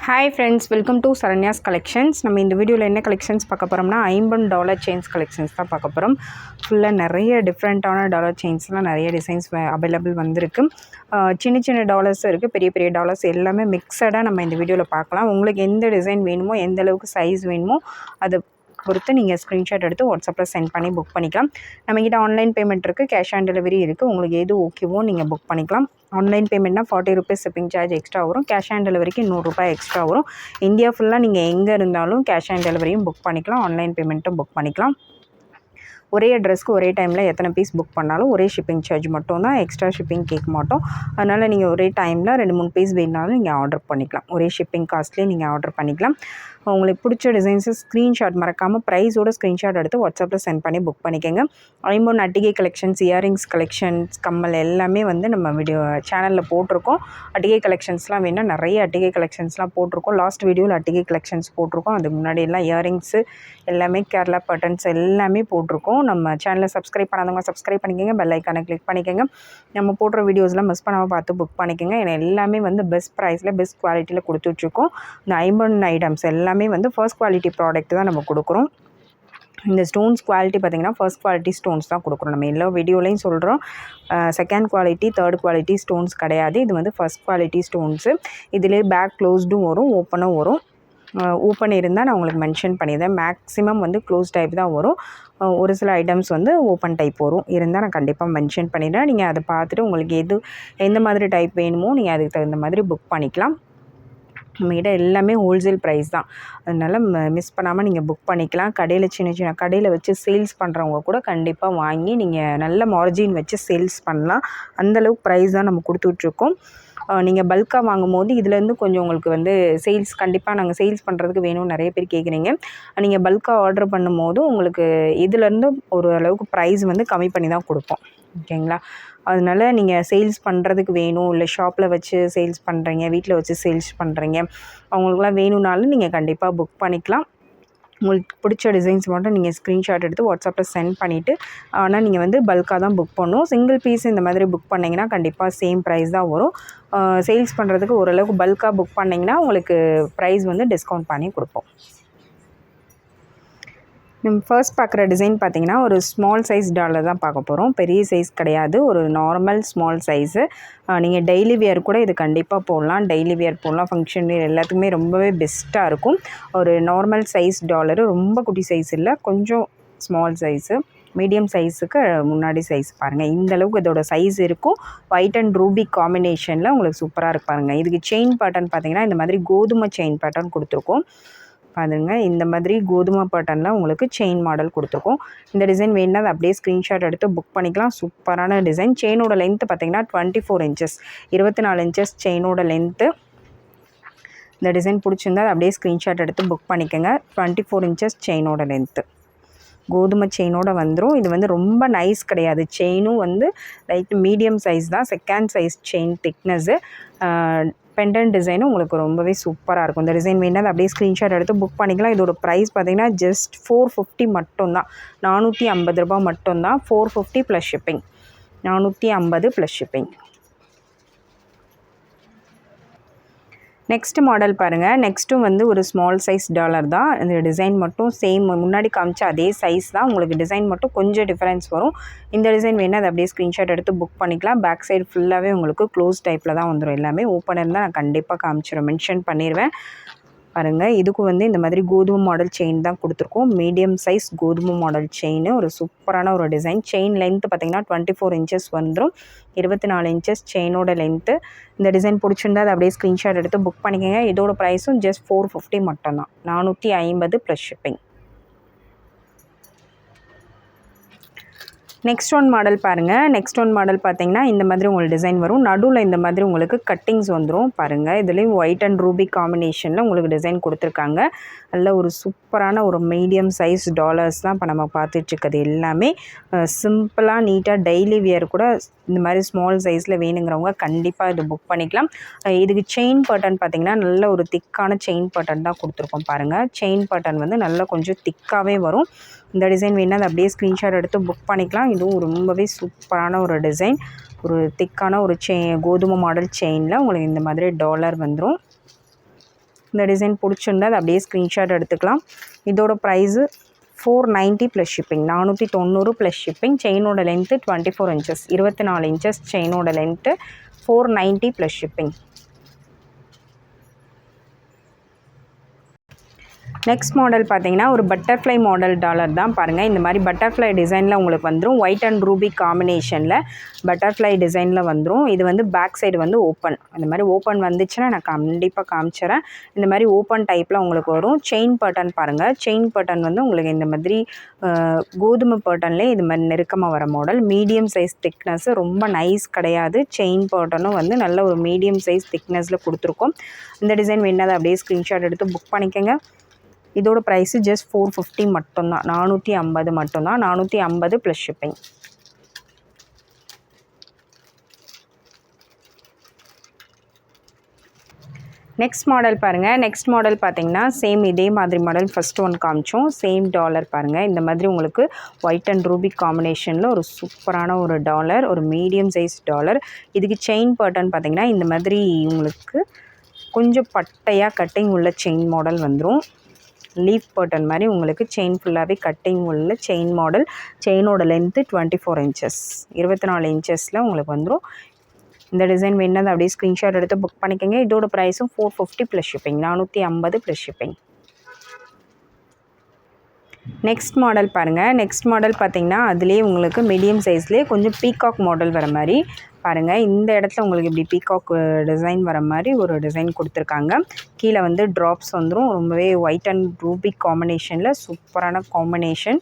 Hi friends, welcome to Saranya's Collections. நம்ம இந்த வீடியோவில் என்ன கலெக்ஷன்ஸ் பார்க்க போகிறோம்னா $50 செயின்ஸ் கலெக்ஷன்ஸ் தான் பார்க்க போகிறோம். ஃபுல்லாக நிறைய டிஃப்ரெண்ட்டான டாலர் செயின்ஸ்லாம் நிறைய டிசைன்ஸ் அவைலபிள் வந்திருக்கு. சின்ன சின்ன டாலர்ஸ் இருக்குது, பெரிய பெரிய டாலர்ஸ் எல்லாமே மிக்சடாக நம்ம இந்த வீடியோவில் பார்க்கலாம். உங்களுக்கு எந்த டிசைன் வேணுமோ, எந்த அளவுக்கு சைஸ் வேணுமோ அதை பொறுத்து நீங்கள் ஸ்க்ரீன்ஷாட் எடுத்து வாட்ஸ்அப்பில் சென்ட் பண்ணி புக் பண்ணிக்கலாம். நம்மக்கிட்ட ஆன்லைன் பேமெண்ட் இருக்குது, கேஷ் ஆன் டெலிவரி இருக்குது. உங்களுக்கு எது ஓகேவோ நீங்கள் புக் பண்ணிக்கலாம். ஆன்லைன் பேமெண்ட்னா ₹40 ஷிப்பிங் சார்ஜ் எக்ஸ்ட்ரா வரும். கேஷ் ஆன் டெலிவரிக்கு ₹100 எக்ஸ்ட்ரா வரும். இந்தியா ஃபுல்லாக நீங்கள் எங்கே இருந்தாலும் கேஷ் ஆன் டெலிவரியும் புக் பண்ணிக்கலாம், ஆன்லைன் பேமெண்ட்டும் புக் பண்ணிக்கலாம். ஒரே அட்ரஸ்க்கு ஒரே டைமில் எத்தனை பீஸ் புக் பண்ணாலும் ஒரே ஷிப்பிங் சார்ஜ் மட்டும் தான், எக்ஸ்ட்ரா ஷிப்பிங் கேட்க மாட்டோம். அதனால் நீங்கள் ஒரே டைமில் 2-3 பீஸ் வேணுனாலும் நீங்கள் ஆர்டர் பண்ணிக்கலாம். ஒரே ஷிப்பிங் காஸ்ட்லேயே நீங்கள் ஆர்டர் பண்ணிக்கலாம். உங்களுக்கு பிடிச்ச டிசைன்ஸு ஸ்க்ரீன்ஷாட் மறக்காமல் ப்ரைஸோட ஸ்க்ரீன்ஷாட் எடுத்து வாட்ஸ்அப்பில் சென்ட் பண்ணி புக் பண்ணிக்கோங்க. ஐம்பொன் அட்டிகை கலெக்ஷன்ஸ், இயரிங்ஸ் கலெக்ஷன்ஸ், கம்மல் எல்லாமே நம்ம வீடியோ சேனலில் போட்டிருக்கோம். அட்டிகை கலெக்ஷன்ஸ்லாம் வேணால் நிறைய அட்டிகை கலெக்ஷன்ஸ்லாம் போட்டிருக்கோம். லாஸ்ட் வீடியோவில் அட்டிகை கலெக்ஷன்ஸ் போட்டிருக்கோம். அதுக்கு முன்னாடி எல்லாம் இயரிங்ஸு எல்லாமே கேரளா பட்டன்ஸ் எல்லாமே போட்டிருக்கோம். நம்ம சேனலை சப்ஸ்கிரைப் பண்ணாதவங்க சப்ஸ்கிரைப் பண்ணிக்கோங்க, பெல் ஐக்கானை கிளிக் பண்ணிக்கோங்க. நம்ம போடுற வீடியோஸ்லாம் மிஸ் பண்ணாமல் பார்த்து புக் பண்ணிக்கோங்க. ஏன்னா எல்லாமே பெஸ்ட் ப்ரைஸில் பெஸ்ட் குவாலிட்டியில் கொடுத்துட்ருக்கோம். இந்த ஐம்பொன் ஐட்டம்ஸ் எல்லாமே ஃபர்ஸ்ட் குவாலிட்டி ப்ராடக்ட் தான் நம்ம கொடுக்குறோம். இந்த ஸ்டோன்ஸ் குவாலிட்டி பார்த்திங்கன்னா ஃபர்ஸ்ட் குவாலிட்டி ஸ்டோன்ஸ் தான் கொடுக்குறோம். நம்ம எல்லா வீடியோலையும் சொல்கிறோம், second quality third quality stones கிடையாது. இது ஃபர்ஸ்ட் குவாலிட்டி ஸ்டோன்ஸு. இதிலே பேக் க்ளோஸ்டும் வரும், ஓப்பனும் வரும். ஓப்பன் இருந்தால் நான் உங்களுக்கு மென்ஷன் பண்ணியிருந்தேன். மேக்ஸிமம் க்ளோஸ் டைப் தான் வரும். ஒரு சில ஐட்டம்ஸ் ஓப்பன் டைப் வரும். இருந்தால் நான் கண்டிப்பாக மென்ஷன் பண்ணிடுறேன். நீங்கள் அதை பார்த்துட்டு உங்களுக்கு எந்த மாதிரி டைப் வேணுமோ நீங்கள் அதுக்கு தகுந்த மாதிரி புக் பண்ணிக்கலாம். நம்மகிட்ட எல்லாமே ஹோல்சேல் ப்ரைஸ் தான். அதனால் மிஸ் பண்ணாமல் நீங்கள் புக் பண்ணிக்கலாம். கடையில் சின்ன சின்ன கடையில் வச்சு சேல்ஸ் பண்ணுறவங்க கூட கண்டிப்பாக வாங்கி நீங்கள் நல்ல மார்ஜின் வச்சு சேல்ஸ் பண்ணலாம். அந்தளவுக்கு ப்ரைஸ் தான் நம்ம கொடுத்துட்ருக்கோம். நீங்கள் பல்காக வாங்கும் போது இதுலேருந்து கொஞ்சம் உங்களுக்கு சேல்ஸ் கண்டிப்பாக நாங்கள் சேல்ஸ் பண்ணுறதுக்கு வேணும்னு நிறைய பேர் கேட்குறீங்க. நீங்கள் பல்காக ஆர்டர் பண்ணும் போது உங்களுக்கு இதுலேருந்து ஒரு அளவுக்கு ப்ரைஸ் கம்மி பண்ணி தான் கொடுப்போம். ஓகேங்களா? அதனால் நீங்கள் சேல்ஸ் பண்ணுறதுக்கு வேணும், இல்லை ஷாப்பில் வச்சு சேல்ஸ் பண்ணுறீங்க, வீட்டில் வச்சு சேல்ஸ் பண்ணுறீங்க, அவங்களுக்குலாம் வேணும்னாலும் நீங்கள் கண்டிப்பாக புக் பண்ணிக்கலாம். உங்களுக்கு பிடிச்ச டிசைன்ஸ் மட்டும் நீங்கள் ஸ்க்ரீன்ஷாட் எடுத்து வாட்ஸ்அப்பில் சென்ட் பண்ணிவிட்டு, ஆனால் நீங்கள் பல்காக தான் புக் பண்ணணும். சிங்கிள் பீஸ் இந்த மாதிரி புக் பண்ணிங்கன்னா கண்டிப்பாக சேம் ப்ரைஸ் தான் வரும். சேல்ஸ் பண்ணுறதுக்கு ஓரளவுக்கு பல்காக புக் பண்ணிங்கன்னா உங்களுக்கு ப்ரைஸ் டிஸ்கவுண்ட் பண்ணி கொடுப்போம். நம்ம ஃபர்ஸ்ட் பார்க்குற டிசைன் பார்த்திங்கன்னா ஒரு ஸ்மால் சைஸ் டாலர் தான் பார்க்க போகிறோம். பெரிய சைஸ் கிடையாது, ஒரு நார்மல் ஸ்மால் சைஸு. நீங்கள் டெய்லி வியர் கூட இது கண்டிப்பாக போடலாம். டெய்லி வியர் போடலாம், ஃபங்க்ஷன் வியர் எல்லாத்துக்குமே ரொம்பவே பெஸ்ட்டாக இருக்கும். ஒரு நார்மல் சைஸ் டாலரு, ரொம்ப குட்டி சைஸ் இல்லை, கொஞ்சம் ஸ்மால் சைஸு, மீடியம் சைஸுக்கு முன்னாடி சைஸ் பாருங்கள். இந்தளவுக்கு இதோட சைஸ் இருக்கும். ஒயிட் அண்ட் ரூபி காம்பினேஷனில் உங்களுக்கு சூப்பராக இருக்கு பாருங்கள். இதுக்கு செயின் பேட்டர்ன் பார்த்திங்கன்னா இந்த மாதிரி கோதுமை செயின் பேட்டர்ன் கொடுத்துருக்கோம். பாருங்க, இந்த மாதிரி கோதுமை பேட்டர்னில் உங்களுக்கு செயின் மாடல் கொடுத்துருக்கோம். இந்த டிசைன் வேணுன்னா அதை அப்படியே ஸ்க்ரீன்ஷாட் எடுத்து புக் பண்ணிக்கலாம். சூப்பரான டிசைன். செயினோட லென்த்து பார்த்திங்கன்னா 24 இன்ச்சஸ், 24 இன்ச்சஸ் செயினோட லென்த்து. இந்த டிசைன் பிடிச்சிருந்தா அதை அப்படியே ஸ்க்ரீன்ஷாட் எடுத்து புக் பண்ணிக்கோங்க. 24 இன்ச்சஸ் செயினோட லென்த்து, கோதுமை செயினோட வந்துடும். இது ரொம்ப நைஸ் கிடையாது. செயினும் லைட் மீடியம் சைஸ் தான், second size chain thickness. Pendant டிசைனும் உங்களுக்கு ரொம்பவே சூப்பராக இருக்கும். இந்த டிசைன் வேணால் அதை அப்படியே ஸ்க்ரீன்ஷாட் எடுத்து புக் பண்ணிக்கலாம். இதோட ப்ரைஸ் பார்த்திங்கன்னா ஜஸ்ட் $450 மட்டும்தான், ₹450 மட்டும்தான். $450 plus shipping, $450 plus shipping. Next model பாருங்கள். நெக்ஸ்ட்டும் ஒரு ஸ்மால் சைஸ் டாலர் தான். இந்த டிசைன் மட்டும் சேம் முன்னாடி காமிச்ச அதே சைஸ் தான். உங்களுக்கு டிசைன் மட்டும் கொஞ்சம் டிஃப்ரென்ஸ் வரும். இந்த டிசைன் வேணால் அதை அப்படியே ஸ்க்ரீன்ஷாட் எடுத்து புக் பண்ணிக்கலாம். பேக் சைடு ஃபுல்லாகவே உங்களுக்கு க்ளோஸ் டைப்பில் தான் வந்துடும். எல்லாமே ஓப்பன் இருந்தால் நான் கண்டிப்பாக மென்ஷன் பண்ணிடுவேன். பாருங்கள், இதுக்கும் இந்த மாதிரி கோதுமை மாடல் செயின் தான் கொடுத்துருக்கோம். மீடியம் சைஸ் கோதுமை மாடல் செயின், ஒரு சூப்பரான ஒரு டிசைன். செயின் லென்த்து பார்த்திங்கன்னா 24 இன்ச்சஸ் வந்துடும், 24 இன்ச்சஸ் செயினோட லென்த்து. இந்த டிசைன் பிடிச்சிருந்தா அதை அப்படியே ஸ்க்ரீன்ஷாட் எடுத்து புக் பண்ணிக்கோங்க. இதோட ப்ரைஸும் ஜஸ்ட் $450 மட்டும்தான், $450 plus shipping. Next one model பாருங்கள். நெக்ஸ்ட் ஒன் மாடல் பார்த்திங்கன்னா இந்த மாதிரி உங்களுக்கு டிசைன் வரும். நடுவில் இந்த மாதிரி உங்களுக்கு கட்டிங்ஸ் வந்துடும். பாருங்கள், இதுலேயும் ஒயிட் அண்ட் ரூபி காம்பினேஷனில் உங்களுக்கு டிசைன் கொடுத்துருக்காங்க. நல்ல ஒரு சூப்பரான ஒரு மீடியம் சைஸ் டாலர்ஸ் தான் இப்போ நம்ம பார்த்துட்ருக்கிறது. எல்லாமே சிம்பிளாக நீட்டாக டெய்லி வியர் கூட இந்த மாதிரி ஸ்மால் சைஸில் வேணுங்கிறவங்க கண்டிப்பாக இது புக் பண்ணிக்கலாம். இதுக்கு செயின் பேட்டர்ன் பார்த்திங்கன்னா நல்ல ஒரு திக்கான செயின் பேட்டர்ன் தான் கொடுத்துருக்கோம். பாருங்கள், செயின் பேட்டர்ன் நல்லா கொஞ்சம் திக்காகவே வரும். இந்த டிசைன் வேணால் அதை அப்படியே ஸ்க்ரீன்ஷாட் எடுத்து புக் பண்ணிக்கலாம். இதுவும் ரொம்பவே சூப்பரான ஒரு டிசைன். ஒரு திக்கான ஒரு கோதுமை மாடல் செயினில் உங்களுக்கு இந்த மாதிரி டாலர் வந்துடும். இந்த டிசைன் பிடிச்சிருந்தா அது அப்படியே ஸ்க்ரீன்ஷாட் எடுத்துக்கலாம். இதோட price 490 plus shipping, 490 plus shipping. செயினோட லென்த்து 24 இன்ச்சஸ், 24 இன்ச்சஸ் செயினோட length, 490 plus shipping. Next model பார்த்தீங்கன்னா ஒரு பட்டர்ஃப்ளை மாடல் டாலர் தான். பாருங்கள், இந்த மாதிரி பட்டர்ஃப்ளை டிசைனில் உங்களுக்கு வந்துடும். ஒயிட் அண்ட் ரூபி காம்பினேஷனில் பட்டர்ஃப்ளை டிசைனில் வந்துடும். இது வந்து பேக் சைடு வந்து ஓப்பன், இந்த மாதிரி ஓப்பன் வந்துச்சுன்னா நான் கண்டிப்பாக காமிச்சிடறேன். இந்த மாதிரி ஓப்பன் டைப்பில் உங்களுக்கு வரும். செயின் பட்டன் பாருங்கள், செயின் பட்டன் வந்து உங்களுக்கு இந்த மாதிரி கோதுமை பட்டன்லேயே இது மாதிரி நெருக்கமாக வர மாடல். மீடியம் சைஸ் திக்னஸ், ரொம்ப நைஸ் கிடையாது. செயின் பட்டனும் வந்து நல்ல ஒரு மீடியம் சைஸ் திக்னஸில் கொடுத்துருக்கோம். இந்த டிசைன் வேணாத அப்படியே ஸ்க்ரீன்ஷாட் எடுத்து புக் பண்ணிக்கோங்க. இதோட ப்ரைஸு ஜஸ்ட் 450 மட்டும்தான், 450 மட்டும்தான், 450 ப்ளஸ் ஷிப்பிங். நெக்ஸ்ட் மாடல் பாருங்கள். நெக்ஸ்ட் மாடல் பார்த்தீங்கன்னா சேம் இதே மாதிரி மாடல் ஃபஸ்ட் ஒன் காமிச்சோம். சேம் டாலர் பாருங்கள். இந்த மாதிரி உங்களுக்கு ஒயிட் அண்ட் ரூபி காம்பினேஷனில் ஒரு சூப்பரான ஒரு டாலர், ஒரு மீடியம் சைஸ் டாலர். இதுக்கு செயின் பேட்டர்ன் பார்த்தீங்கன்னா இந்த மாதிரி உங்களுக்கு கொஞ்சம் பட்டையாக கட்டிங் உள்ள செயின் மாடல் வந்துடும். லீஃப் பேட்டர்ன் மாதிரி உங்களுக்கு செயின் ஃபுல்லாகவே கட்டிங் உள்ள செயின் மாடல். செயினோட லென்த்து 24 இன்ச்சஸ், 24 இன்ச்சஸில் உங்களுக்கு வந்துடும். இந்த டிசைன் வேணுன்னா அப்படியே ஸ்க்ரீன்ஷாட் எடுத்து புக் பண்ணிக்கோங்க. இதோட ப்ரைஸும் 450 plus shipping, 450 plus shipping. Next model பாருங்கள். நெக்ஸ்ட் மாடல் பார்த்திங்கன்னா அதுலேயே உங்களுக்கு மீடியம் சைஸ்லேயே கொஞ்சம் பீகாக் மாடல் வர மாதிரி பாருங்கள். இந்த இடத்துல உங்களுக்கு இப்படி பீகாக் டிசைன் வர மாதிரி ஒரு டிசைன் கொடுத்துருக்காங்க. கீழே வந்து ட்ராப்ஸ் வந்துடும். ரொம்பவே ஒயிட் அண்ட் ரூபி காம்பினேஷனில் சூப்பரான காம்பினேஷன்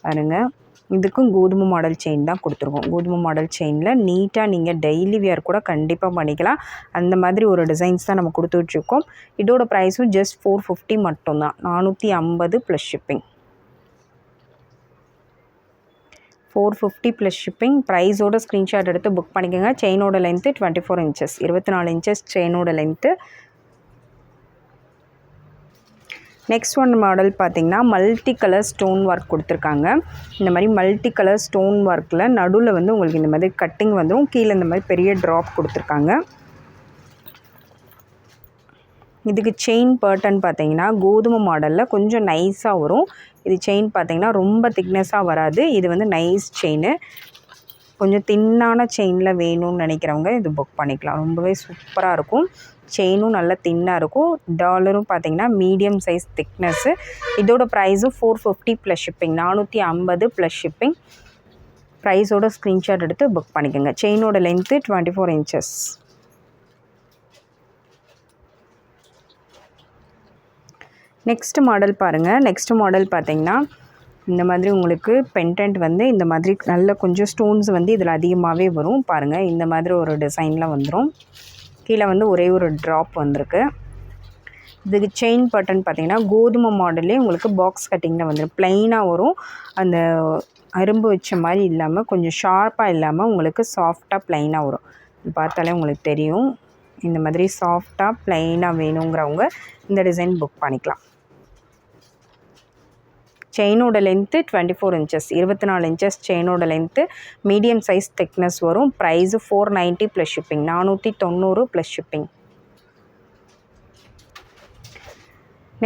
பாருங்கள். இதுக்கும் கோதுமை மாடல் செயின் தான் கொடுத்துருக்கோம். கோதுமை மாடல் செயினில் நீட்டாக நீங்கள் டெய்லி வியர் கூட கண்டிப்பாக பண்ணிக்கலாம். அந்த மாதிரி ஒரு டிசைன்ஸ் தான் நம்ம கொடுத்துட்ருக்கோம். இதோட ப்ரைஸும் ஜஸ்ட் 450 மட்டும்தான், 450 ப்ளஸ் ஷிப்பிங். 450 plus shipping. ப்ரைஸோட ஸ்க்ரீன்ஷாட் எடுத்து புக் பண்ணிக்கோங்க. செயினோட லென்த்து 24 இன்ச்சஸ், 24 இன்ச்சஸ் செயினோட லென்த்து. நெக்ஸ்ட் ஒன் மாடல் பார்த்திங்கன்னா மல்டி கலர் ஸ்டோன் ஒர்க் கொடுத்துருக்காங்க. இந்த மாதிரி மல்டி கலர் ஸ்டோன் ஒர்க்கில் நடுவில் வந்து உங்களுக்கு இந்த மாதிரி கட்டிங் வந்துடும். கீழே இந்த மாதிரி பெரிய ட்ராப் கொடுத்துருக்காங்க. இதுக்கு செயின் பேட்டர்ன் பார்த்தீங்கன்னா கோதுமை மாடலில் கொஞ்சம் நைஸாக வரும். இது செயின் பார்த்தீங்கன்னா ரொம்ப திக்னஸாக வராது. இது வந்து நைஸ் செயின். கொஞ்சம் தின்னான செயினில் வேணும்னு நினைக்கிறவங்க இது புக் பண்ணிக்கலாம். ரொம்பவே சூப்பராக இருக்கும். செயினும் நல்லா தின்னாக இருக்கும். டாலரும் பார்த்தீங்கன்னா மீடியம் சைஸ் திக்னஸ்ஸு. இதோட ப்ரைஸும் 450 ப்ளஸ் ஷிப்பிங், 450 ப்ளஸ் ஷிப்பிங். ப்ரைஸோட ஸ்க்ரீன்ஷாட் எடுத்து புக் பண்ணிக்கோங்க. செயினோட லென்த்து 24 இன்ச்சஸ். நெக்ஸ்ட் மாடல் பாருங்கள். நெக்ஸ்ட் மாடல் பார்த்திங்கன்னா இந்த மாதிரி உங்களுக்கு பெண்டன்ட் வந்து இந்த மாதிரி நல்ல கொஞ்சம் ஸ்டோன்ஸ் வந்து இதில் அதிகமாகவே வரும். பாருங்கள், இந்த மாதிரி ஒரு டிசைனில் வந்துடும். கீழே வந்து ஒரே ஒரு ட்ராப் வந்திருக்கு. இதுக்கு செயின் பட்டன் பார்த்திங்கன்னா கோதுமை மாடலே உங்களுக்கு பாக்ஸ் கட்டிங்கில் வந்துடும். ப்ளைனாக வரும். அந்த அரும்பு வச்ச மாதிரி இல்லாமல் கொஞ்சம் ஷார்ப்பாக இல்லாமல் உங்களுக்கு சாஃப்டாக ப்ளைனாக வரும். பார்த்தாலே உங்களுக்கு தெரியும். இந்த மாதிரி சாஃப்டாக ப்ளைனாக வேணுங்கிறவங்க இந்த டிசைன் புக் பண்ணிக்கலாம். செயினோட லென்த்து 24 இன்ச்சஸ், 24 இன்ச்சஸ் செயினோட லென்த்து. மீடியம் சைஸ் திக்னஸ் வரும். Price 490 plus shipping, 490 plus shipping.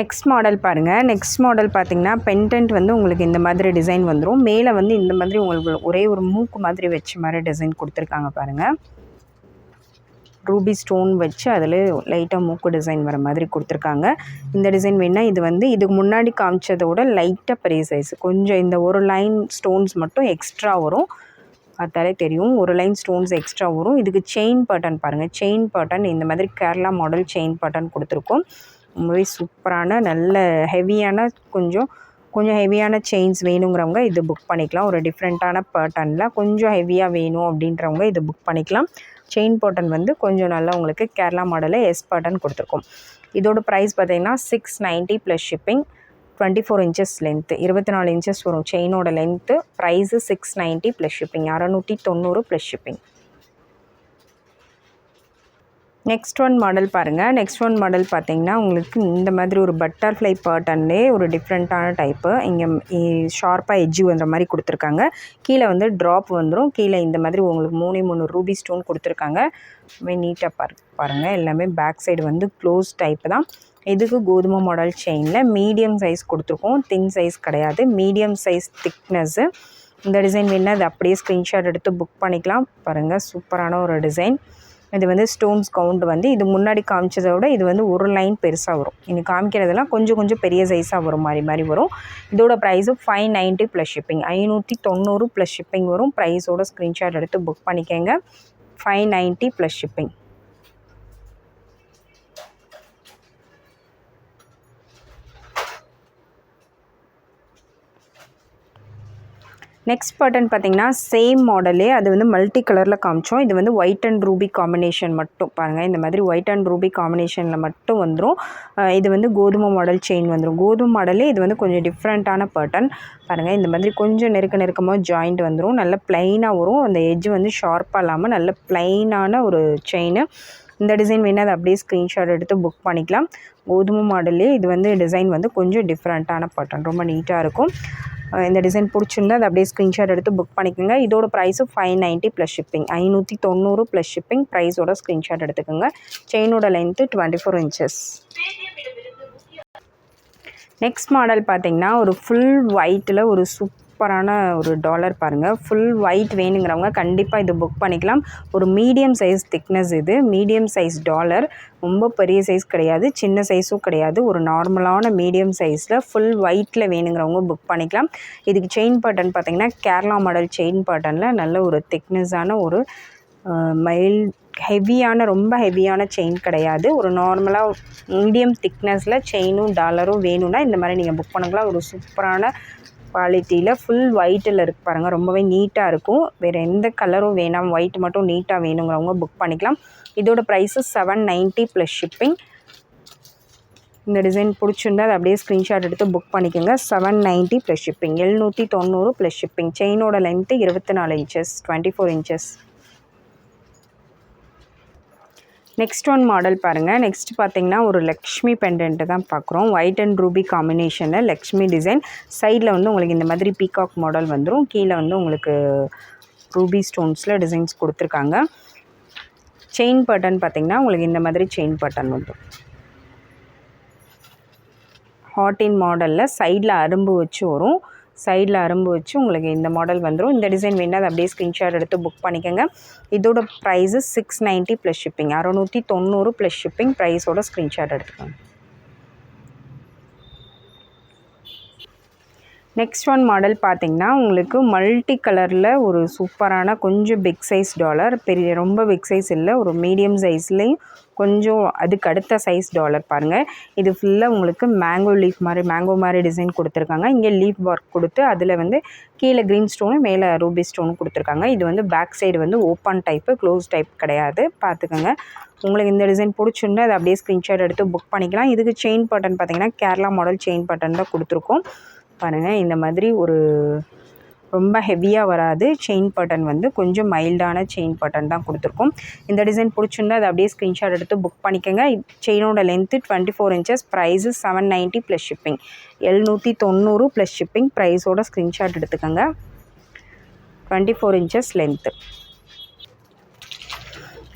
Next model பாருங்கள். நெக்ஸ்ட் மாடல் பார்த்திங்கன்னா பெண்டன்ட் வந்து உங்களுக்கு இந்த மாதிரி டிசைன் வந்துடும். மேலே வந்து இந்த மாதிரி உங்களுக்கு ஒரே ஒரு மூக்கு மாதிரி வச்ச மாதிரி டிசைன் கொடுத்துருக்காங்க பாருங்கள். ரூபி ஸ்டோன் வச்சு அதில் லைட்டாக மூக்கு டிசைன் வர மாதிரி கொடுத்துருக்காங்க. இந்த டிசைன் வேணால் இது வந்து இதுக்கு முன்னாடி காமிச்சதோட லைட்டாக பெரிய சைஸ். கொஞ்சம் இந்த ஒரு லைன் ஸ்டோன்ஸ் மட்டும் எக்ஸ்ட்ரா வரும். பார்த்தாலே தெரியும், ஒரு லைன் ஸ்டோன்ஸ் எக்ஸ்ட்ரா வரும். இதுக்கு செயின் பேட்டர்ன் பாருங்கள். செயின் பேட்டர்ன் இந்த மாதிரி கேரளா மாடல் செயின் பேட்டர்ன் கொடுத்துருக்கோம். ரொம்பவே சூப்பரான நல்ல ஹெவியான கொஞ்சம் ஹெவியான செயின்ஸ் வேணுங்கிறவங்க இது புக் பண்ணிக்கலாம். ஒரு டிஃப்ரெண்ட்டான பேட்டர்னில் கொஞ்சம் ஹெவியாக வேணும் அப்படின்றவங்க இது புக் பண்ணிக்கலாம். செயின் பேட்டர்ன் வந்து கொஞ்சம் நல்லா உங்களுக்கு கேரளா மாடலில் எஸ் பேட்டர்ன் கொடுத்துருக்கோம். இதோட ப்ரைஸ் பார்த்தீங்கன்னா 690 plus shipping. 24 inches length, 24 inches வரும் செயினோட length. Price 690 plus shipping, 690 plus shipping. Next one model பாருங்கள். நெக்ஸ்ட் ஒன் மாடல் பார்த்திங்கன்னா உங்களுக்கு இந்த மாதிரி ஒரு பட்டர்ஃப்ளை பேட்டர்ன்லே ஒரு டிஃப்ரெண்ட்டான டைப்பு. இங்கே ஷார்ப்பாக எட்ஜு வந்த மாதிரி கொடுத்துருக்காங்க. கீழே வந்து ட்ராப் வந்துடும். கீழே இந்த மாதிரி உங்களுக்கு 3 ரூபி ஸ்டோன் கொடுத்துருக்காங்க. நீட்டாக பாருங்கள். எல்லாமே பேக் சைடு வந்து க்ளோஸ் டைப்பு தான். இதுக்கு கோதுமை மாடல் செயினில் மீடியம் சைஸ் கொடுத்துருக்கோம். தின் சைஸ் கிடையாது, மீடியம் சைஸ் திக்னஸ்ஸு. இந்த டிசைன் வேணுன்னா அது அப்படியே ஸ்க்ரீன்ஷாட் எடுத்து புக் பண்ணிக்கலாம். பாருங்கள், சூப்பரான ஒரு டிசைன். இது வந்து ஸ்டோன்ஸ் கவுண்ட் வந்து இது முன்னாடி காமிச்சதை விட இது வந்து ஒரு லைன் பெருசாக வரும். இன்னைக்கு காமிக்கிறதெல்லாம் கொஞ்சம் பெரிய சைஸாக வரும், மாதிரி வரும். இதோட price 590 plus shipping. 590 plus shipping வரும். ப்ரைஸோட ஸ்க்ரீன்ஷாட் எடுத்து புக் பண்ணிக்கோங்க. 590 ப்ளஸ் ஷிப்பிங். நெக்ஸ்ட் பேட்டர்ன் பார்த்திங்கன்னா சேம் மாடலே, அது வந்து மல்டி கலரில் காமிச்சோம். இது வந்து ஒயிட் அண்ட் ரூபி காம்பினேஷன் மட்டும் பாருங்கள். இந்த மாதிரி ஒயிட் அண்ட் ரூபி காம்பினேஷனில் மட்டும் வந்துடும். இது வந்து கோதுமை மாடல் செயின் வந்துடும். கோதுமை மாடலே இது வந்து கொஞ்சம் டிஃப்ரெண்ட்டான பேட்டர்ன் பாருங்கள். இந்த மாதிரி கொஞ்சம் நெருக்கமாக ஜாயிண்ட் வந்துடும். நல்ல ப்ளைனாக வரும். அந்த எட்ஜ் வந்து ஷார்ப்பாக இல்லாமல் நல்ல ப்ளைனான ஒரு செயின். இந்த டிசைன் வேணால் அதை அப்படியே ஸ்க்ரீன்ஷாட் எடுத்து புக் பண்ணிக்கலாம். கோதுமை மாடல்லே இது வந்து டிசைன் வந்து கொஞ்சம் டிஃப்ரெண்ட்டான பேட்டர்ன், ரொம்ப நீட்டாக இருக்கும். இந்த டிசைன் பிடிச்சிருந்தா அதை அப்படியே ஸ்க்ரீன்ஷாட் எடுத்து புக் பண்ணிக்கோங்க. இதோட price 590 plus shipping. 590 plus shipping. ப்ரைஸோட ஸ்க்ரீன்ஷாட் எடுத்துக்கோங்க. செயினோட லென்த்து 24 இன்ச்சஸ். நெக்ஸ்ட் மாடல் பார்த்திங்கன்னா ஒரு ஃபுல் ஒயிட்டில் ஒரு சூப்பரான ஒரு டாலர் பாருங்கள். ஃபுல் ஒயிட் வேணுங்கிறவங்க கண்டிப்பாக இது புக் பண்ணிக்கலாம். ஒரு மீடியம் சைஸ் திக்னஸ். இது மீடியம் சைஸ் டாலர், ரொம்ப பெரிய சைஸ் கிடையாது, சின்ன சைஸும் கிடையாது. ஒரு நார்மலான மீடியம் சைஸில் ஃபுல் ஒயிட்டில் வேணுங்கிறவங்க புக் பண்ணிக்கலாம். இதுக்கு செயின் பேட்டர்ன் பார்த்திங்கன்னா கேரளா மாடல் செயின் பேட்டர்னில் நல்ல ஒரு திக்னஸான ஒரு ஹெவியான, ரொம்ப ஹெவியான செயின் கிடையாது. ஒரு நார்மலாக மீடியம் திக்னஸில் செயினும் டாலரும் வேணும்னா இந்த மாதிரி நீங்கள் புக் பண்ணிக்கலாம். ஒரு சூப்பரான குவாலிட்டியில் ஃபுல் ஒயிட்டில் இருக்கு பாருங்கள். ரொம்பவே நீட்டாக இருக்கும். வேறு எந்த கலரும் வேணாம், ஒயிட் மட்டும் நீட்டாக வேணுங்கிறவங்க புக் பண்ணிக்கலாம். இதோட ப்ரைஸு 790 ப்ளஸ் ஷிப்பிங். இந்த டிசைன் பிடிச்சிருந்தா அதை அப்படியே ஸ்க்ரீன்ஷாட் எடுத்து புக் பண்ணிக்கோங்க. 790 ப்ளஸ் ஷிப்பிங். 790 plus shipping. செயினோட length 24 inches, 24 inches. Next one model பாருங்கள். நெக்ஸ்ட் பார்த்திங்கன்னா ஒரு லக்ஷ்மி பெண்டன்ட்டு தான் பார்க்குறோம். ஒயிட் அண்ட் ரூபி காம்பினேஷனில் லக்ஷ்மி டிசைன். சைடில் வந்து உங்களுக்கு இந்த மாதிரி பீகாக் மாடல் வந்துடும். கீழே வந்து உங்களுக்கு ரூபி ஸ்டோன்ஸில் டிசைன்ஸ் கொடுத்துருக்காங்க. செயின் பேட்டர்ன் பார்த்திங்கன்னா உங்களுக்கு இந்த மாதிரி செயின் பேட்டர்ன் வந்துடும். ஹார்டின் மாடலில் சைடில் அரும்பு வச்சு வரும். சைடில் அரும்பு வச்சு உங்களுக்கு இந்த மாடல் வந்துடும். இந்த டிசைன் வேணால் அதை அப்படியே ஸ்க்ரீன்ஷாட் எடுத்து புக் பண்ணிக்கோங்க. இதோட price 690 plus shipping. 690 plus shipping. ப்ரைஸோட ஸ்க்ரீன்ஷாட் எடுத்துக்கோங்க. நெக்ஸ்ட் ஒன் மாடல் பார்த்திங்கன்னா உங்களுக்கு மல்டி கலரில் ஒரு சூப்பரான கொஞ்சம் பிக் சைஸ் டாலர். ரொம்ப பிக் சைஸ் இல்லை, ஒரு மீடியம் சைஸ்லேயும் கொஞ்சம் அதுக்கு அடுத்த சைஸ் டாலர் பாருங்கள். இது ஃபுல்லாக உங்களுக்கு மேங்கோ மாதிரி டிசைன் கொடுத்துருக்காங்க. இங்கே லீஃப் ஒர்க் கொடுத்து அதில் வந்து கீழே க்ரீன் ஸ்டோனும் மேலே ரூபி ஸ்டோனும் கொடுத்துருக்காங்க. இது வந்து பேக் சைடு வந்து ஓப்பன் டைப்பு, க்ளோஸ் டைப் கிடையாது, பார்த்துக்கோங்க. உங்களுக்கு இந்த டிசைன் பிடிச்சிருந்தா அதை அப்படியே ஸ்க்ரீன்ஷாட் எடுத்து புக் பண்ணிக்கலாம். இதுக்கு செயின் பேட்டர்ன் பார்த்திங்கன்னா கேரளா மாடல் செயின் பேட்டர்ன் தான் கொடுத்துருக்கோம். பாருங்கள், இந்த மாதிரி ஒரு ரொம்ப ஹெவியாக வராது. செயின் பேட்டர்ன் வந்து கொஞ்சம் மைல்டான செயின் பேட்டர்ன் தான் கொடுத்துருக்கோம். இந்த டிசைன் பிடிச்சிருந்தா அதை அப்படியே ஸ்க்ரீன்ஷாட் எடுத்து புக் பண்ணிக்கோங்க. செயினோட length 24 inches. Price 790 plus shipping. 790 plus shipping. ப்ரைஸோட ஸ்க்ரீன்ஷாட் எடுத்துக்கோங்க. 24 இன்ச்சஸ் லென்த்து.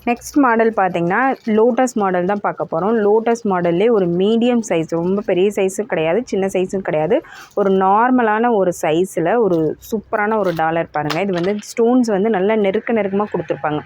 நெக்ஸ்ட் மாடல் பார்த்திங்கன்னா லோட்டஸ் மாடல் தான் பார்க்க போகிறோம். லோட்டஸ் மாடல்லே ஒரு மீடியம் சைஸ், ரொம்ப பெரிய சைஸும் கிடையாது, சின்ன சைஸும் கிடையாது, ஒரு நார்மலான ஒரு சைஸில் ஒரு சூப்பரான ஒரு டாலர் பாருங்கள். இது வந்து ஸ்டோன்ஸ் வந்து நல்லா நெருக்கமாக கொடுத்துருப்பாங்க.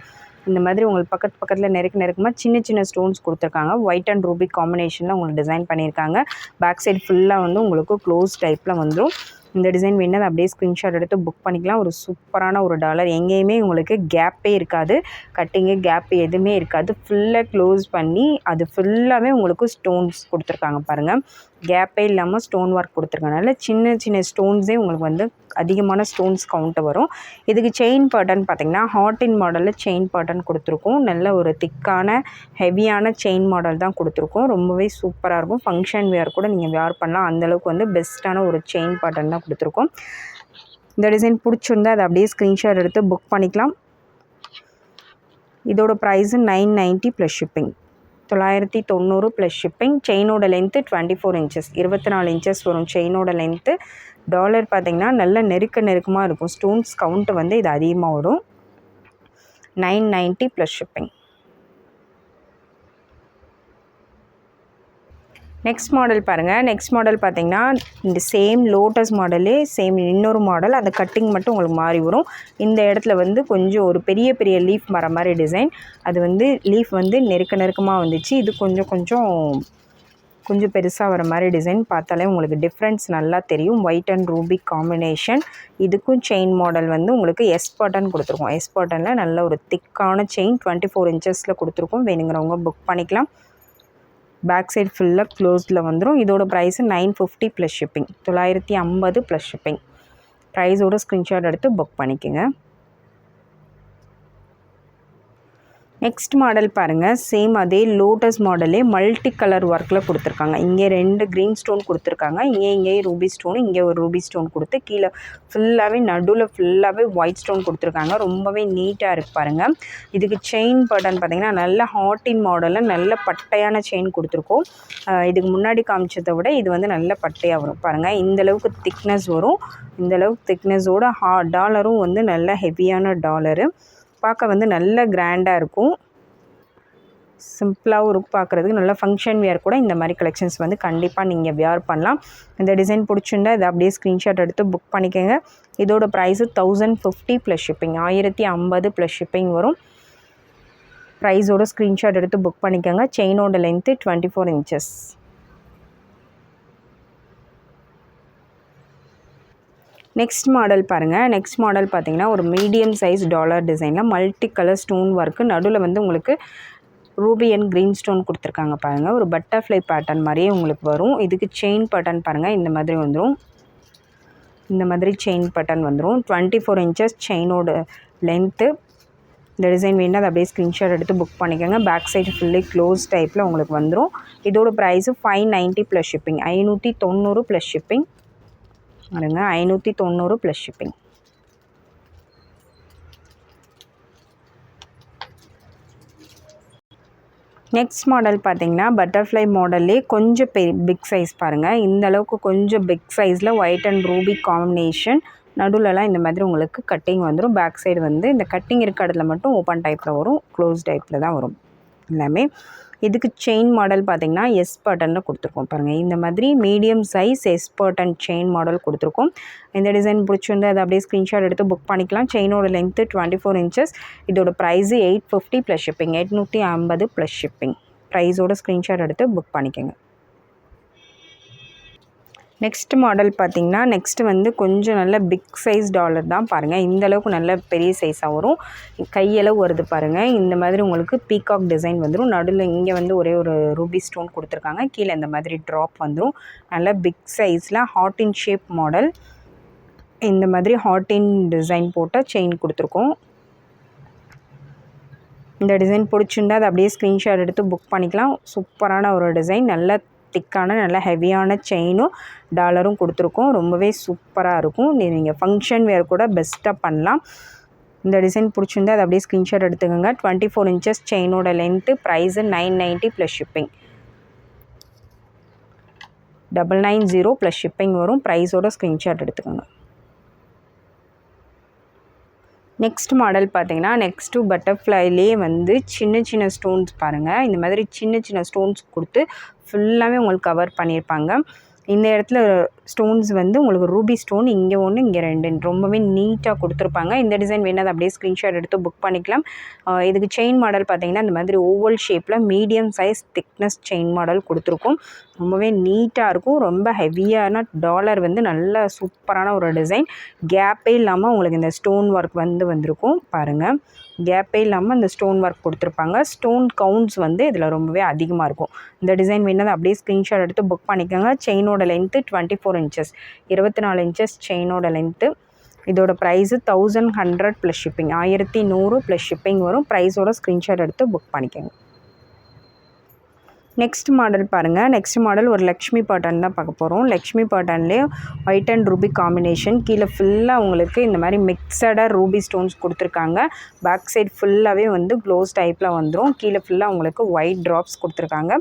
இந்த மாதிரி உங்களுக்கு பக்கத்தில் நெருக்கமாக சின்ன ஸ்டோன்ஸ் கொடுத்துருக்காங்க. ஒயிட் அண்ட் ரூபி காம்பினேஷனில் உங்களுக்கு டிசைன் பண்ணியிருக்காங்க. பேக் சைடு ஃபுல்லாக வந்து உங்களுக்கு க்ளோஸ் டைப்பில் வந்துடும். இந்த டிசைன் வேணால் அப்படியே ஸ்க்ரீன்ஷாட் எடுத்து புக் பண்ணிக்கலாம். ஒரு சூப்பரான ஒரு டாலர். எங்கேயுமே உங்களுக்கு கேப்பே இருக்காது, கட்டிங்கு கேப்பு எதுவுமே இருக்காது. ஃபுல்லாக க்ளோஸ் பண்ணி அது ஃபுல்லாகவே உங்களுக்கு ஸ்டோன்ஸ் கொடுத்துருக்காங்க பாருங்கள். கேப்பே இல்லாமல் ஸ்டோன் ஒர்க் கொடுத்துருக்கனால சின்ன ஸ்டோன்ஸே உங்களுக்கு வந்து அதிகமான ஸ்டோன்ஸ் கவுண்ட்டு வரும். இதுக்கு செயின் பேட்டர்ன் பார்த்திங்கன்னா ஹார்டின் மாடலில் செயின் பேட்டர்ன் கொடுத்துருக்கோம். நல்ல ஒரு திக்கான ஹெவியான செயின் மாடல் தான் கொடுத்துருக்கோம். ரொம்பவே சூப்பராக இருக்கும். ஃபங்க்ஷன் வேர் கூட நீங்கள் வேர் பண்ணலாம். அந்தளவுக்கு வந்து பெஸ்ட்டான ஒரு செயின் பேட்டர்ன் தான் கொடுத்துருக்கோம். இந்த டிசைன் பிடிச்சிருந்தா அதை அப்படியே ஸ்க்ரீன்ஷாட் எடுத்து புக் பண்ணிக்கலாம். இதோட price 990 plus shipping. 990 plus shipping. செயினோட லென்த்து 24 இன்ச்சஸ், 24 இன்ச்சஸ் வரும் செயினோட லென்த்து. டாலர் பார்த்திங்கன்னா நல்ல நெருக்கமாக இருக்கும். ஸ்டோன்ஸ் கவுண்ட்டு வந்து இது அதிகமாக வரும். 990 ப்ளஸ் ஷிப்பிங். நெக்ஸ்ட் மாடல் பாருங்கள். நெக்ஸ்ட் மாடல் பார்த்திங்கன்னா இந்த சேம் லோட்டஸ் மாடலே சேம் இன்னொரு மாடல். அந்த கட்டிங் மட்டும் உங்களுக்கு மாறி வரும். இந்த இடத்துல வந்து கொஞ்சம் ஒரு பெரிய லீஃப் வர மாதிரி டிசைன். அது வந்து லீஃப் வந்து நெருக்கமாக வந்துச்சு. இது கொஞ்சம் பெருசாக வர மாதிரி டிசைன். பார்த்தாலே உங்களுக்கு டிஃப்ரென்ஸ் நல்லா தெரியும். White and ruby combination. இதுக்கும் செயின் மாடல் வந்து உங்களுக்கு எஸ் பட்டன் கொடுத்துருக்கோம். எஸ் பட்டனில் நல்ல ஒரு திக்கான செயின் 24 இன்ச்சஸில் கொடுத்துருக்கோம். வேணுங்கிறவங்க புக் பண்ணிக்கலாம். பேக் சைடு ஃபுல்லாக க்ளோஸில் வந்துடும். இதோட price 950 plus shipping. 950 plus shipping. ப்ரைஸோட ஸ்க்ரீன்ஷாட் எடுத்து புக் பண்ணிக்கோங்க. நெக்ஸ்ட் மாடல் பாருங்கள். சேம் அதே லோட்டஸ் மாடலே மல்டி கலர் ஒர்க்கில் கொடுத்துருக்காங்க. இங்கே 2 க்ரீன் ஸ்டோன் கொடுத்துருக்காங்க. இங்கேயும் ரூபி ஸ்டோன், இங்கே ஒரு ரூபி ஸ்டோன் கொடுத்து கீழே ஃபுல்லாகவே நடுவில் ஃபுல்லாகவே ஒயிட் ஸ்டோன் கொடுத்துருக்காங்க. ரொம்பவே நீட்டாக இருக்குது பாருங்கள். இதுக்கு செயின் பட்டன் பார்த்திங்கன்னா நல்ல ஹார்டின் மாடலில் நல்ல பட்டையான செயின் கொடுத்துருக்கோம். இதுக்கு முன்னாடி காமிச்சதை விட இது வந்து நல்ல பட்டையாக வரும் பாருங்கள். இந்தளவுக்கு திக்னஸ் வரும். இந்தளவுக்கு திக்னஸோட டாலரும் வந்து நல்ல ஹெவியான டாலரு. பார்க்க வந்து நல்ல கிராண்டாக இருக்கும். சிம்பிளாகவும் இருக்கும் பார்க்குறதுக்கு. நல்ல ஃபங்க்ஷன் வேர் கூட இந்த மாதிரி கலெக்ஷன்ஸ் வந்து கண்டிப்பாக நீங்கள் வியர் பண்ணலாம். இந்த டிசைன் பிடிச்சிருந்தா இதை அப்படியே ஸ்க்ரீன்ஷாட் எடுத்து புக் பண்ணிக்கோங்க. இதோட price 1050 plus shipping. 1050 plus shipping வரும். ப்ரைஸோட ஸ்க்ரீன்ஷாட் எடுத்து புக் பண்ணிக்கோங்க. செயினோட லென்த்து 24 இன்ச்சஸ். நெக்ஸ்ட் மாடல் பாருங்கள். நெக்ஸ்ட் மாடல் பார்த்திங்கன்னா ஒரு மீடியம் சைஸ் டாலர் டிசைனில் மல்டி கலர் ஸ்டோன் ஒர்க்கு. நடுவில் வந்து உங்களுக்கு ரூபி அண்ட் க்ரீன் ஸ்டோன் கொடுத்துருக்காங்க பாருங்கள். ஒரு பட்டர்ஃப்ளை பேட்டர்ன் மாதிரியே உங்களுக்கு வரும். இதுக்கு செயின் பட்டன் பாருங்கள் இந்த மாதிரி வந்துடும். இந்த மாதிரி செயின் பட்டன் வந்துடும். 24 இன்ச்சஸ் செயினோட லென்த்து. இந்த டிசைன் வேணுன்னா அதை அப்படியே ஸ்க்ரீன்ஷாட் எடுத்து புக் பண்ணிக்கோங்க. பேக் சைடு ஃபுல்லி க்ளோஸ் டைப்பில் உங்களுக்கு வந்துடும். இதோட price 590 plus shipping. 590 plus shipping. பாருங்க 590 ப்ளஸ் ஷிப்பிங். நெக்ஸ்ட் மாடல் பார்த்திங்கன்னா பட்டர்ஃப்ளை மாடல்லே கொஞ்சம் பிக் சைஸ் பாருங்கள். இந்த அளவுக்கு கொஞ்சம் பிக் சைஸில் ஒயிட் அண்ட் ரூபி காம்பினேஷன். நடுவில்லாம் இந்த மாதிரி உங்களுக்கு கட்டிங் வந்துடும். பேக் சைடு வந்து இந்த கட்டிங் இருக்க இடத்துல மட்டும் ஓப்பன் டைப்பில் வரும். க்ளோஸ் டைப்பில் தான் வரும் எல்லாமே. இதுக்கு செயின் மாடல் பார்த்திங்கன்னா எஸ் பட்டனில் கொடுத்துருக்கோம் பாருங்கள். இந்த மாதிரி medium size S button chain model கொடுத்துருக்கோம். இந்த டிசைன் பிடிச்சிருந்து அதை அப்படியே ஸ்க்ரீன்ஷாட் எடுத்து புக் பண்ணிக்கலாம். செயினோட லென்த்து 24 இன்ச்சஸ். இதோட price 850 plus shipping. 850 plus shipping. ப்ரைஸோட ஸ்க்ரீன்ஷாட் எடுத்து புக் பண்ணிக்கோங்க. நெக்ஸ்ட் மாடல் பார்த்திங்கன்னா நெக்ஸ்ட்டு வந்து கொஞ்சம் நல்ல பிக் சைஸ் டாலர் தான் பாருங்கள். இந்தளவுக்கு நல்ல பெரிய சைஸாக வரும். கையளவு வருது பாருங்கள். இந்த மாதிரி உங்களுக்கு பீகாக் டிசைன் வந்துடும். நடுவில் இங்கே வந்து ஒரே ஒரு ரூபி ஸ்டோன் கொடுத்துருக்காங்க. கீழே இந்த மாதிரி ட்ராப் வந்துடும். நல்ல பிக் சைஸில் ஹார்டின் ஷேப் மாடல். இந்த மாதிரி ஹார்டின் டிசைன் போட்ட செயின் கொடுத்துருக்கோம். இந்த டிசைன் பிடிச்சிருந்தா அதை அப்படியே ஸ்க்ரீன்ஷாட் எடுத்து புக் பண்ணிக்கலாம். சூப்பரான ஒரு டிசைன். நல்ல திக்கான நல்ல ஹெவியான செயினும் டாலரும் கொடுத்துருக்கோம். ரொம்பவே சூப்பராக இருக்கும். நீங்கள் ஃபங்க்ஷன் வேர் கூட பெஸ்ட்டாக பண்ணலாம். இந்த டிசைன் பிடிச்சிருந்தா அதை அப்படியே ஸ்க்ரீன்ஷாட் எடுத்துக்கோங்க. 24 இன்ச்சஸ் செயினோட length. Price 990 plus shipping. 990 plus shipping வரும். ப்ரைஸோட ஸ்க்ரீன்ஷாட் எடுத்துக்கோங்க. நெக்ஸ்ட் மாடல் பார்த்திங்கன்னா நெக்ஸ்ட்டு பட்டர்ஃப்ளைலே வந்து சின்ன ஸ்டோன்ஸ் பாருங்கள். இந்த மாதிரி சின்ன ஸ்டோன்ஸ் கொடுத்து ஃபுல்லாகவே உங்களுக்கு கவர் பண்ணியிருப்பாங்க. இந்த இடத்துல ஸ்டோன்ஸ் வந்து உங்களுக்கு ரூபி ஸ்டோன் இங்கே ஒன்று இங்கே 2 ரொம்பவே நீட்டாக கொடுத்துருப்பாங்க. இந்த டிசைன் வேணால் அதை அப்படியே ஸ்க்ரீன்ஷாட் எடுத்து புக் பண்ணிக்கலாம். இதுக்கு செயின் மாடல் பார்த்திங்கன்னா இந்த மாதிரி ஓவல் ஷேப்பில் medium size thickness chain model கொடுத்துருக்கோம். ரொம்பவே நீட்டாக இருக்கும். ரொம்ப ஹெவியான டாலர் வந்து நல்ல சூப்பரான ஒரு டிசைன். கேப்பே இல்லாமல் உங்களுக்கு இந்த ஸ்டோன் ஒர்க் வந்திருக்கும் பாருங்கள். கேப்பே இல்லாமல் இந்த ஸ்டோன் ஒர்க் கொடுத்துருப்பாங்க. ஸ்டோன் கவுண்ட்ஸ் வந்து இதில் ரொம்பவே அதிகமாக இருக்கும். இந்த டிசைன் வேணால் அப்படியே ஸ்க்ரீன்ஷாட் எடுத்து புக் பண்ணிக்கோங்க. செயினோட லென்த்து 24 இன்ச்சஸ். 24 இன்ச்சஸ் செயினோட லென்த்து. இதோட price 1100 plus shipping. 1100 plus shipping வரும். ப்ரைஸோட ஸ்க்ரீன்ஷாட் எடுத்து புக் பண்ணிக்கோங்க. நெக்ஸ்ட் மாடல் பாருங்கள். நெக்ஸ்ட் மாடல் ஒரு லக்ஷ்மி பேட்டர்ன் தான் பார்க்க போகிறோம். லக்ஷ்மி பேட்டர்ன்லேயே ஒயிட் அண்ட் ரூபி காம்பினேஷன். கீழே ஃபுல்லாக உங்களுக்கு இந்த மாதிரி மிக்சடாக ரூபி ஸ்டோன்ஸ் கொடுத்துருக்காங்க. பேக் சைட் ஃபுல்லாகவே வந்து க்ளோஸ் டைப்பில் வந்துடும். கீழே ஃபுல்லாக உங்களுக்கு ஒயிட் ட்ராப்ஸ் கொடுத்துருக்காங்க.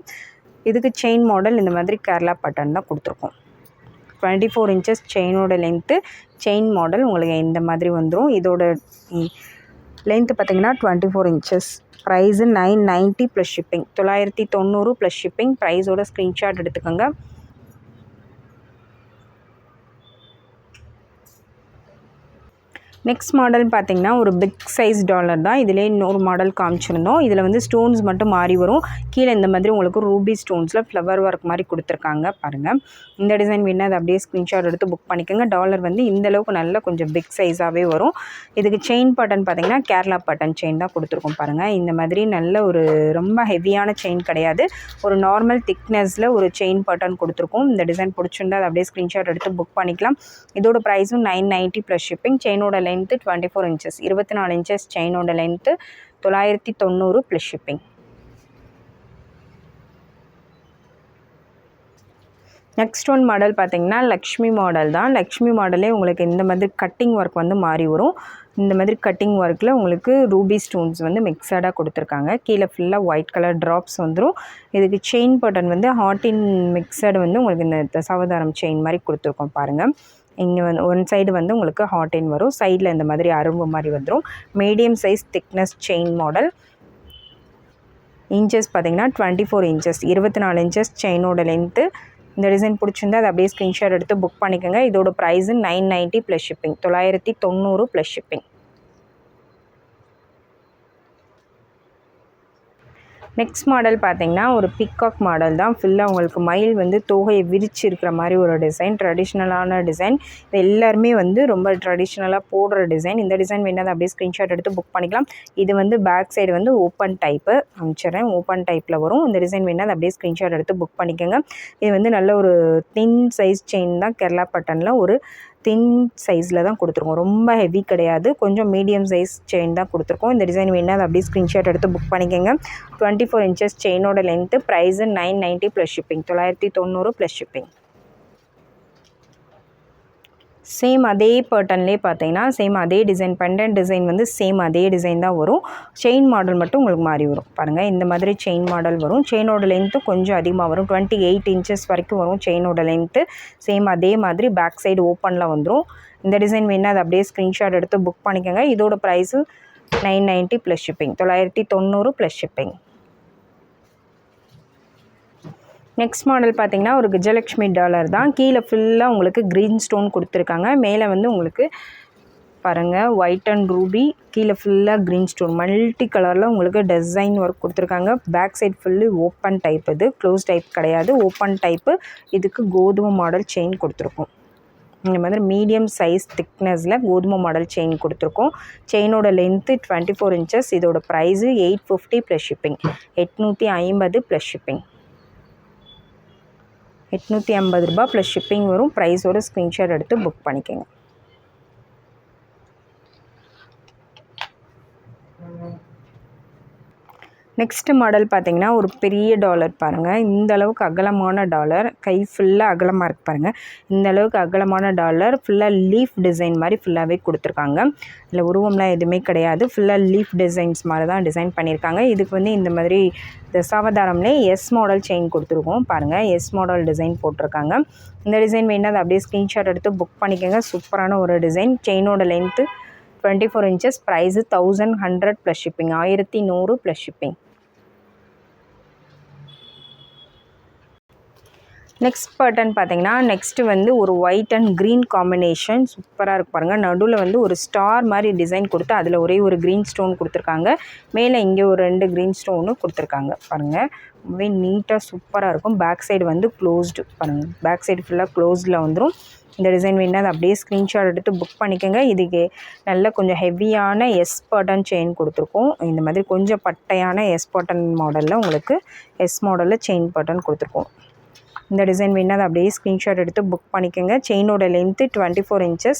இதுக்கு செயின் மாடல் இந்த மாதிரி கேரளா பேட்டர்ன் தான் கொடுத்துருக்கோம். 24 inches செயினோட லென்த்து. செயின் மாடல் உங்களுக்கு இந்த மாதிரி வந்துடும். இதோட லென்த்து பார்த்திங்கன்னா 24 inches. Price 990 plus shipping. 990 plus shipping. ப்ரைஸோட ஸ்க்ரீன்ஷாட் எடுத்துக்கோங்க. நெக்ஸ்ட் மாடல் பார்த்திங்கன்னா ஒரு பிக் சைஸ் டாலர் தான். இதிலே இன்னொரு மாடல் காமிச்சிருந்தோம். இதில் வந்து ஸ்டோன்ஸ் மட்டும் மாறி வரும். கீழே இந்த மாதிரி உங்களுக்கு ரூபி ஸ்டோன்ஸில் ஃப்ளவர் ஒர்க் மாதிரி கொடுத்துருக்காங்க பாருங்கள். இந்த டிசைன் வேணால் அதை அப்படியே ஸ்க்ரீன்ஷாட் எடுத்து புக் பண்ணிக்கோங்க. டாலர் வந்து இந்தளவுக்கு நல்ல கொஞ்சம் பிக் சைஸாகவே வரும். இதுக்கு செயின் பேட்டர்ன் பார்த்திங்கன்னா கேரளா பேட்டர்ன் செயின் தான் கொடுத்துருக்கோம் பாருங்கள். இந்த மாதிரி நல்ல ஒரு ரொம்ப ஹெவியான செயின் கிடையாது. ஒரு நார்மல் திக்னஸில் ஒரு செயின் பேட்டர்ன் கொடுத்துருக்கோம். இந்த டிசைன் பிடிச்சிருந்தா அதை அப்படியே ஸ்க்ரீன்ஷாட் எடுத்து புக் பண்ணிக்கலாம். இதோட ப்ரைஸும் 990 ப்ளஸ் ஷிப்பிங். செயினோட லென்த்து 24 inches. 24 inches செயினோட length. 990 plus shipping. Next one model பார்த்திங்கன்னா லக்ஷ்மி மாடல் தான். லக்ஷ்மி மாடலே உங்களுக்கு இந்த மாதிரி கட்டிங் ஒர்க் வந்து மாறி வரும். இந்த மாதிரி கட்டிங் ஒர்க்கில் உங்களுக்கு ரூபி ஸ்டோன்ஸ் வந்து மிக்சடாக கொடுத்துருக்காங்க. கீழே ஃபுல்லாக ஒயிட் கலர் ட்ராப்ஸ் வந்துடும். இதுக்கு செயின் பேட்டர்ன் வந்து ஹார்டின் மிக்சடு வந்து உங்களுக்கு இந்த தசாவதாரம் செயின் மாதிரி கொடுத்துருக்கோம் பாருங்கள். இங்கே வந்து ஒன் சைடு வந்து உங்களுக்கு ஹார்டின் வரும். சைடில் இந்த மாதிரி அரும்பு மாதிரி வந்துடும். Medium size thickness chain model. Inches பார்த்திங்கன்னா 24 inches. 24 inches செயினோட லென்த்து. இந்த டிசைன் பிடிச்சிருந்தா அதை அப்படியே ஸ்க்ரீன்ஷாட் எடுத்து புக் பண்ணிக்கோங்க. இதோட price 990 plus shipping. 990 plus shipping. Next model பார்த்திங்கன்னா ஒரு பிக்காக் மாடல் தான். ஃபுல்லாக உங்களுக்கு மயில் வந்து தோகையை விரிச்சு இருக்கிற மாதிரி ஒரு டிசைன். ட்ரெடிஷ்னலான டிசைன். இது எல்லாருமே வந்து ரொம்ப ட்ரெடிஷ்னலாக போடுற டிசைன். இந்த டிசைன் வேணால் அப்படியே ஸ்க்ரீன்ஷாட் எடுத்து புக் பண்ணிக்கலாம். இது வந்து பேக் சைடு வந்து ஓப்பன் டைப்பு அனுப்பிச்சிட்றேன். ஓப்பன் டைப்பில் வரும். இந்த டிசைன் வேணால் அப்படியே ஸ்க்ரீன்ஷாட் எடுத்து புக் பண்ணிக்கோங்க. இது வந்து நல்ல ஒரு தின் சைஸ் செயின் தான். கேரளா பேட்டர்னில் ஒரு தின் சைஸில் தான் கொடுத்துருக்கோம். ரொம்ப ஹெவி கிடையாது. கொஞ்சம் மீடியம் சைஸ் செயின் தான் கொடுத்துருக்கோம். இந்த டிசைன் வேணால் அதை அப்படியே ஸ்க்ரீன்ஷாட் எடுத்து புக் பண்ணிக்கோங்க. 24 inches செயினோட length. Price 990 plus shipping. 990 plus shipping. Same அதே பேட்டர்ன்லேயே பார்த்தீங்கன்னா சேம் அதே டிசைன் பெண்டன்ட் டிசைன் வந்து சேம் அதே டிசைன் தான் வரும். செயின் மாடல் மட்டும் உங்களுக்கு மாறி வரும் பாருங்கள். இந்த மாதிரி செயின் மாடல் வரும். செயினோட லென்த்து கொஞ்சம் அதிகமாக வரும். 28 inches வரைக்கும் வரும் செயினோட லென்த்து. சேம் அதே மாதிரி பேக் சைடு ஓப்பனில் வந்துடும். இந்த டிசைன் வேணால் அதை அப்படியே ஸ்க்ரீன்ஷாட் எடுத்து புக் பண்ணிக்கோங்க. இதோட price 990 plus shipping. 990 plus shipping. Next model பார்த்திங்கன்னா ஒரு கஜலக்ஷ்மி டாலர் தான். கீழே ஃபுல்லாக உங்களுக்கு க்ரீன் ஸ்டோன் கொடுத்துருக்காங்க. மேலே வந்து உங்களுக்கு பாருங்கள் ஒயிட் அண்ட் ரூபி. கீழே ஃபுல்லாக க்ரீன் ஸ்டோன் மல்டி கலரில் உங்களுக்கு டிசைன் ஒர்க் கொடுத்துருக்காங்க. Back side full open type. இது க்ளோஸ் டைப் கிடையாது, ஓப்பன் டைப்பு. இதுக்கு கோதுமை மாடல் செயின் கொடுத்துருக்கோம். இந்த மாதிரி மீடியம் சைஸ் திக்னஸில் கோதுமை மாடல் செயின் கொடுத்துருக்கோம். செயினோட லென்த்து 24 inches. இதோட price 850 plus shipping. 850 plus shipping. 850 ரூபா ப்ளஸ் ஷிப்பிங் வரும். ப்ரைஸோட ஸ்க்ரீன்ஷாட் எடுத்து புக் பண்ணிக்கோங்க. நெக்ஸ்ட் மாடல் பார்த்திங்கன்னா ஒரு பெரிய டாலர் பாருங்கள். இந்த அளவுக்கு அகலமான டாலர். கை ஃபுல்லாக அகலமாக இருக்குது பாருங்கள். இந்த அளவுக்கு அகலமான டாலர். ஃபுல்லாக லீஃப் டிசைன் மாதிரி ஃபுல்லாகவே கொடுத்துருக்காங்க. இல்லை உருவம்லாம் எதுவுமே கிடையாது. ஃபுல்லாக லீஃப் டிசைன்ஸ் மாதிரி தான் டிசைன் பண்ணியிருக்காங்க. இதுக்கு வந்து இந்த மாதிரி தசாவதாரம்லேயே எஸ் மாடல் செயின் கொடுத்துருக்கோம் பாருங்கள். எஸ் மாடல் டிசைன் போட்டிருக்காங்க. இந்த டிசைன் வேணால் அதை அப்படியே ஸ்க்ரீன்ஷாட் எடுத்து புக் பண்ணிக்கோங்க. சூப்பரான ஒரு டிசைன். செயினோட length 24 inches. Price 1100 plus shipping. 1100 plus shipping. Next pattern பார்த்திங்கன்னா நெக்ஸ்ட்டு வந்து ஒரு ஒயிட் அண்ட் க்ரீன் காம்பினேஷன் சூப்பராக இருக்கு பாருங்கள். நடுவில் வந்து ஒரு ஸ்டார் மாதிரி டிசைன் கொடுத்து அதில் ஒரே ஒரு க்ரீன் ஸ்டோன் கொடுத்துருக்காங்க. மேலே இங்கே ஒரு 2 க்ரீன் ஸ்டோனு கொடுத்துருக்காங்க பாருங்கள். ரொம்பவே நீட்டாக சூப்பராக இருக்கும். பேக் சைடு வந்து க்ளோஸ்டு பாருங்கள். பேக் சைடு ஃபுல்லாக க்ளோஸில் வந்துடும். இந்த டிசைன் வேணால் அதை அப்படியே ஸ்க்ரீன்ஷாட் எடுத்து புக் பண்ணிக்கோங்க. இதுக்கு நல்ல கொஞ்சம் ஹெவியான எஸ் பேட்டர்ன் செயின் கொடுத்துருக்கோம். இந்த மாதிரி கொஞ்சம் பட்டையான எஸ் பேட்டர்ன் மாடலில் உங்களுக்கு எஸ் மாடலில் செயின் பேட்டர்ன் கொடுத்துருக்கோம். இந்த டிசைன் வேணால் அதை அப்படியே ஸ்க்ரீன்ஷாட் எடுத்து புக் பண்ணிக்கோங்க. செயினோட லென்த்து 24 inches.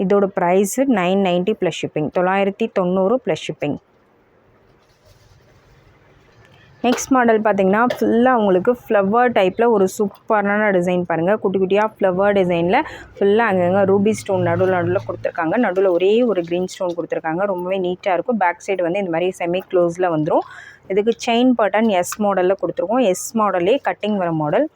இதோட price 990 plus shipping. 990 plus shipping. Next model பார்த்திங்கன்னா ஃபுல்லாக உங்களுக்கு ஃப்ளவர் டைப்பில் ஒரு சூப்பரான டிசைன் பாருங்கள். குட்டி குட்டியாக ஃப்ளவர் டிசைனில் ஃபுல்லாக அங்கங்கே ரூபி ஸ்டோன் நடுவில் கொடுத்துருக்காங்க. நடுவில் ஒரே ஒரு க்ரீன் ஸ்டோன் கொடுத்துருக்காங்க. ரொம்பவே நீட்டாக இருக்கும். பேக் சைடு வந்து இந்த மாதிரி செமி க்ளோஸில் வந்துடும். இதுக்கு செயின் பட்டன் எஸ் மாடலில் கொடுத்துருக்கோம். எஸ் மாடல்லே கட்டிங் வர மாடல்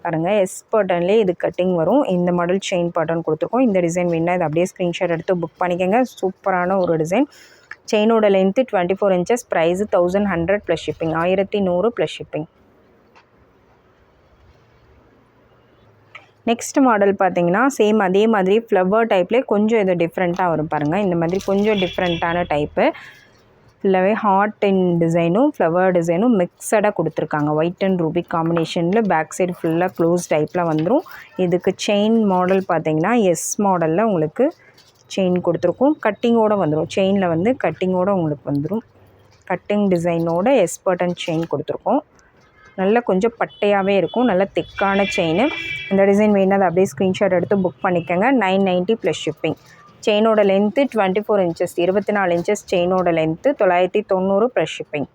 பாருங்கள். எஸ் பட்டன்லேயே இது கட்டிங் வரும். இந்த மாடல் செயின் பட்டன் கொடுத்துருக்கோம். இந்த டிசைன் வேணால் இது அப்படியே ஸ்க்ரீன்ஷாட் எடுத்து புக் பண்ணிக்கோங்க. சூப்பரான ஒரு டிசைன். செயினோட length 24 inches. Price 1100 plus shipping. 1100 plus shipping. Next model பார்த்தீங்கன்னா சேம் அதே மாதிரி ஃப்ளவர் டைப்லேயே கொஞ்சம் இது டிஃப்ரெண்ட்டாக வரும் பாருங்கள். இந்த மாதிரி கொஞ்சம் டிஃப்ரெண்ட்டான டைப்பு. ஃபுல்லாகவே ஹார்ட் அண்ட் டிசைனும் ஃப்ளவர் டிசைனும் மிக்சடாக கொடுத்துருக்காங்க. ஒயிட் அண்ட் ரூபி காம்பினேஷனில். பேக் சைடு ஃபுல்லாக க்ளோஸ் டைப்பில் வந்துடும். இதுக்கு செயின் மாடல் பார்த்தீங்கன்னா எஸ் மாடலில் உங்களுக்கு செயின் கொடுத்துருக்கும். கட்டிங்கோடு வந்துடும். செயினில் வந்து கட்டிங்கோடு உங்களுக்கு வந்துடும். கட்டிங் டிசைனோட எஸ் பட்டன் செயின் கொடுத்துருக்கோம். நல்லா கொஞ்சம் பட்டையாகவே இருக்கும். நல்ல திக்கான செயின். இந்த டிசைன் வேணால் அதை அப்படியே ஸ்க்ரீன்ஷாட் எடுத்து புக் பண்ணிக்கோங்க. 990 ப்ளஸ் ஷிப்பிங். செயினோட லென்த்து 24 inches. 24 inches செயினோட length. 990 plus shipping.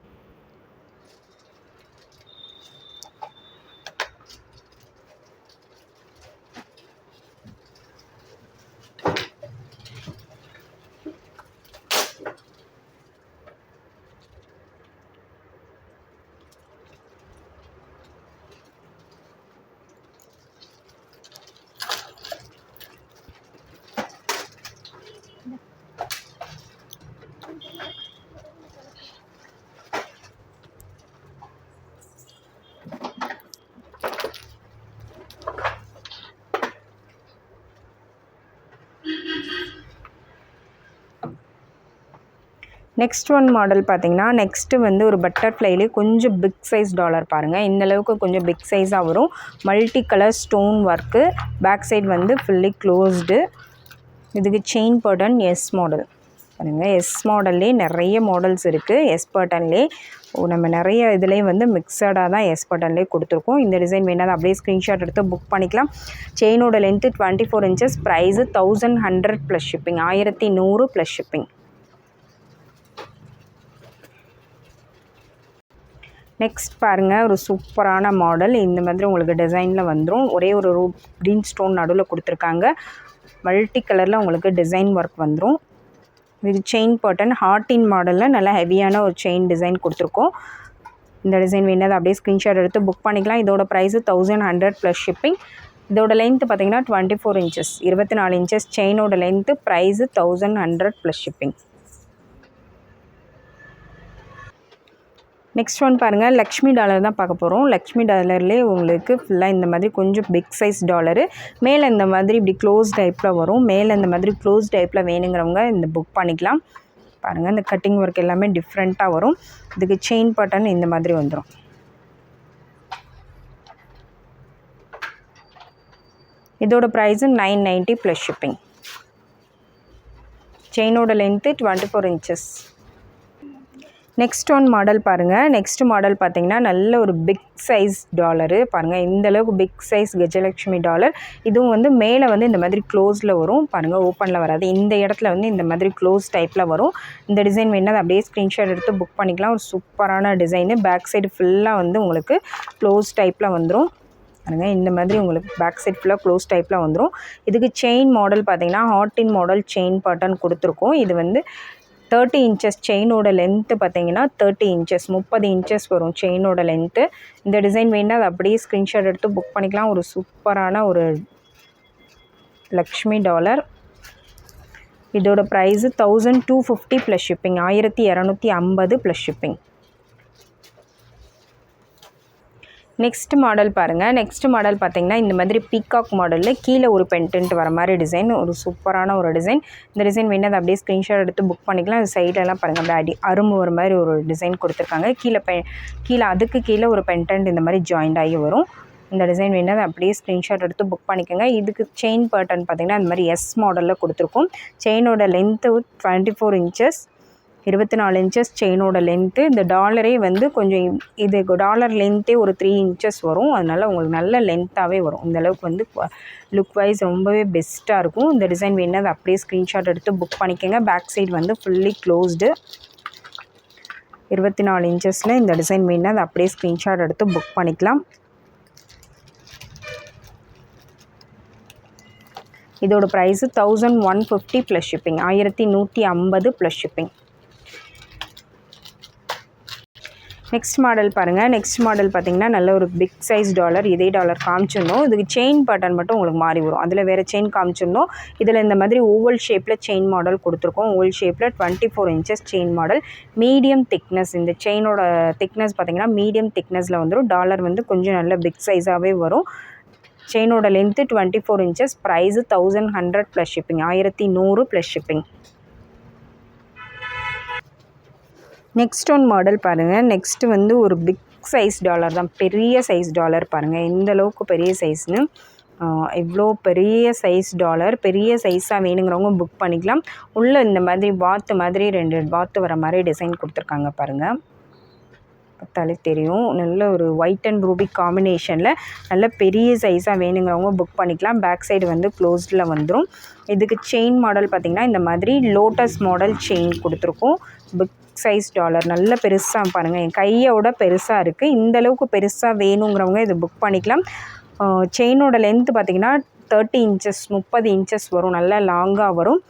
Next one model பார்த்தீங்கன்னா நெக்ஸ்ட்டு வந்து ஒரு பட்டர்ஃப்ளைலே கொஞ்சம் பிக் சைஸ் டாலர் பாருங்கள். இந்தளவுக்கு கொஞ்சம் பிக் சைஸாக வரும். Multi colour stone work. Back side வந்து ஃபுல்லி க்ளோஸ்டு. இதுக்கு செயின் பட்டன் எஸ் மாடல் பாருங்கள். எஸ் மாடல்லே நிறைய மாடல்ஸ் இருக்குது. எஸ் பட்டன்லே நம்ம நிறைய இதுலேயே வந்து மிக்சடாக தான் எஸ் பட்டன்லேயே கொடுத்துருக்கோம். இந்த டிசைன் வேணால் அப்படியே ஸ்க்ரீன்ஷாட் எடுத்து புக் பண்ணிக்கலாம். செயினோட length 24 inches. Price 1100 plus shipping. 1100 plus shipping. Next பாருங்கள் ஒரு சூப்பரான மாடல். இந்த மாதிரி உங்களுக்கு டிசைனில் வந்துடும். ஒரே ஒரு க்ரீன் ஸ்டோன் நடுவில் கொடுத்துருக்காங்க. மல்டி கலரில் உங்களுக்கு டிசைன் ஒர்க் வந்துடும். இது செயின் பட்டன் ஹார்ட்டின் மாடலில் நல்லா ஹெவியான ஒரு செயின் டிசைன் கொடுத்துருக்கோம். இந்த டிசைன் வேணால் அப்படியே ஸ்க்ரீன்ஷாட் எடுத்து புக் பண்ணிக்கலாம். இதோட ப்ரைஸு 1100 ப்ளஸ் ஷிப்பிங். இதோட லென்த்து பார்த்தீங்கன்னா 24 inches. 24 inches செயினோட length. Price 1100 plus shipping. Next one பாருங்கள். லக்ஷ்மி டாலர் தான் பார்க்க போகிறோம். லக்ஷ்மி டாலர்லேயே உங்களுக்கு ஃபுல்லாக இந்த மாதிரி கொஞ்சம் பிக் சைஸ் டாலரு. மேலே இந்த மாதிரி இப்படி க்ளோஸ் டைப்பில் வரும். மேலே இந்த மாதிரி க்ளோஸ் டைப்பில் வேணுங்கிறவங்க இந்த புக் பண்ணிக்கலாம். பாருங்கள் இந்த கட்டிங் ஒர்க் எல்லாமே டிஃப்ரெண்ட்டாக வரும். இதுக்கு செயின் பட்டன் இந்த மாதிரி வந்துடும். இதோட ப்ரைஸு 990 ப்ளஸ் ஷிப்பிங். செயினோட length 24 inches. Next one model பாருங்கள். நெக்ஸ்ட் மாடல் பார்த்தீங்கன்னா நல்ல ஒரு பிக் சைஸ் டாலரு பாருங்கள். இந்தளவுக்கு பிக் சைஸ் கஜலக்ஷ்மி டாலர். இதுவும் வந்து மேலே வந்து இந்த மாதிரி க்ளோஸில் வரும் பாருங்கள். ஓப்பனில் வராது. இந்த இடத்துல வந்து இந்த மாதிரி க்ளோஸ் டைப்பில் வரும். இந்த டிசைன் வேணால் அப்படியே ஸ்க்ரீன்ஷாட் எடுத்து புக் பண்ணிக்கலாம். ஒரு சூப்பரான டிசைனு. பேக் சைடு ஃபுல்லாக வந்து உங்களுக்கு க்ளோஸ் டைப்பில் வந்துடும் பாருங்கள். இந்த மாதிரி உங்களுக்கு பேக் சைட் ஃபுல்லாக க்ளோஸ் டைப்பில் வந்துடும். இதுக்கு செயின் மாடல் பார்த்தீங்கன்னா ஹார்ட்டின் மாடல் செயின் பட்டன் கொடுத்துருக்கோம். இது வந்து 30 inches செயினோட லென்த்து பார்த்தீங்கன்னா 30 inches. 30 inches வரும் செயினோட லென்த்து. இந்த டிசைன் வேணால் அது அப்படியே ஸ்க்ரீன்ஷாட் எடுத்து புக் பண்ணிக்கலாம். ஒரு சூப்பரான ஒரு லக்ஷ்மி டாலர். இதோட price 1250 plus shipping. 1250 plus shipping. Next model பாருங்கள். நெக்ஸ்ட் மாடல் பார்த்தீங்கன்னா இந்த மாதிரி பீகாக் மாடலில் கீழே ஒரு பென்டென்ட் வர மாதிரி டிசைன். ஒரு சூப்பரான ஒரு டிசைன். இந்த டிசைன் வேணால் அதை அப்படியே ஸ்க்ரீன்ஷாட் எடுத்து புக் பண்ணிக்கலாம். அது சைடெல்லாம் பாருங்கள் அப்படியே அரும்பு ஒரு மாதிரி ஒரு டிசைன் கொடுத்துருக்காங்க. கீழே அதுக்கு கீழே ஒரு பென்டென்ட் இந்த மாதிரி ஜாயிண்ட் ஆகி வரும். இந்த டிசைன் வேணால் அதை அப்படியே ஸ்க்ரீன்ஷாட் எடுத்து புக் பண்ணிக்கோங்க. இதுக்கு செயின் பட்டன் பார்த்தீங்கன்னா இந்த மாதிரி எஸ் மாடலில் கொடுத்துருக்கோம். செயினோட லென்த்து 24 inches. 24 inches செயினோட லென்த்து. இந்த டாலரே வந்து கொஞ்சம் இது டாலர் லென்த்தே ஒரு 3 inches வரும். அதனால் உங்களுக்கு நல்ல லென்த்தாகவே வரும். இந்தளவுக்கு வந்து லுக் வைஸ் ரொம்பவே பெஸ்ட்டாக இருக்கும். இந்த டிசைன் வேணால் அதை அப்படியே ஸ்க்ரீன்ஷாட் எடுத்து புக் பண்ணிக்கோங்க. பேக் சைடு வந்து ஃபுல்லி க்ளோஸ்டு. 24 இன்ச்சஸில் இந்த டிசைன் வேணுன்னா அதை அப்படியே ஸ்க்ரீன்ஷாட் எடுத்து புக் பண்ணிக்கலாம். இதோட price 1150 plus shipping, 1150 plus shipping. Next model பாருங்கள். நெக்ஸ்ட் மாடல் பார்த்திங்கன்னா நல்ல ஒரு பிக் சைஸ் டாலர். இதே டாலர் காமிச்சிருந்தோம். இதுக்கு செயின் பேட்டர்ன் மட்டும் உங்களுக்கு மாறி வரும். அதில் வேறு செயின் காமிச்சிருந்தோம். இதில் இந்த மாதிரி ஓவல் ஷேப்பில் செயின் மாடல் கொடுத்துருக்கோம். ஓவல் ஷேப்பில் 24 inches chain model, medium thickness. இந்த செயினோட திக்னஸ் பார்த்திங்கன்னா மீடியம் திக்னஸில் வந்துடும். டாலர் வந்து கொஞ்சம் நல்ல பிக் சைஸாகவே வரும். செயினோட length 24 inches. Price 1100 plus shipping, 1100 plus shipping. Next one model பாருங்கள். நெக்ஸ்ட்டு வந்து ஒரு பிக் சைஸ் டாலர் தான், பெரிய சைஸ் டாலர் பாருங்கள். எந்த அளவுக்கு பெரிய சைஸ்னு, இவ்வளோ பெரிய சைஸ் டாலர். பெரிய சைஸாக வேணுங்கிறவங்க புக் பண்ணிக்கலாம். உள்ளே இந்த மாதிரி வாத்து மாதிரி 2 வாத்து வர மாதிரி டிசைன் கொடுத்துருக்காங்க பாருங்கள், பார்த்தாலே தெரியும். நல்ல ஒரு ஒயிட் அண்ட் ரூபி காம்பினேஷனில் நல்ல பெரிய சைஸாக வேணுங்கிறவங்க புக் பண்ணிக்கலாம். பேக் சைடு வந்து க்ளோஸ்டில் வந்துடும். இதுக்கு செயின் மாடல் பார்த்திங்கன்னா இந்த மாதிரி லோட்டஸ் மாடல் செயின் கொடுத்துருக்கோம். பிக் சைஸ் டாலர் நல்ல பெருசாக பாருங்கள், என் கையோட பெருசாக இருக்குது. இந்தளவுக்கு பெருசாக வேணுங்கிறவங்க இது புக் பண்ணிக்கலாம். செயினோட லென்த்து பார்த்திங்கன்னா 30 இன்ச்சஸ், 30 இன்ச்சஸ் வரும். நல்லா லாங்காக வரும்.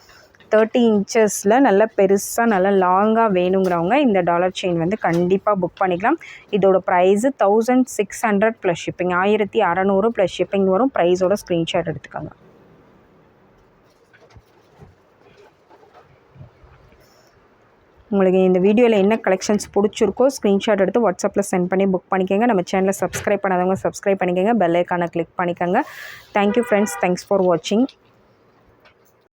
30 இன்ச்சஸில் நல்ல பெருசாக நல்லா லாங்காக வேணுங்கிறவங்க இந்த டாலர் செயின் வந்து கண்டிப்பாக புக் பண்ணிக்கலாம். இதோட price 1600 plus shipping, 1600 plus shipping வரும். ப்ரைஸோட ஸ்க்ரீன்ஷாட் எடுத்துக்கோங்க. உங்களுக்கு இந்த வீடியோவில் என்ன கலெக்ஷன்ஸ் பிடிச்சிருக்கோ ஸ்க்ரீன்ஷாட் எடுத்து வாட்ஸ்அப்பில் சென்ட் பண்ணி புக் பண்ணிக்கோங்க. நம்ம சேனலை சப்ஸ்கிரைப் பண்ணாதவங்க சப்ஸ்கிரைப் பண்ணிக்கோங்க. பெல் ஐக்கானை கிளிக் பண்ணிக்கோங்க. தேங்க்யூ ஃப்ரெண்ட்ஸ், தேங்க்ஸ் ஃபார் வாட்சிங்.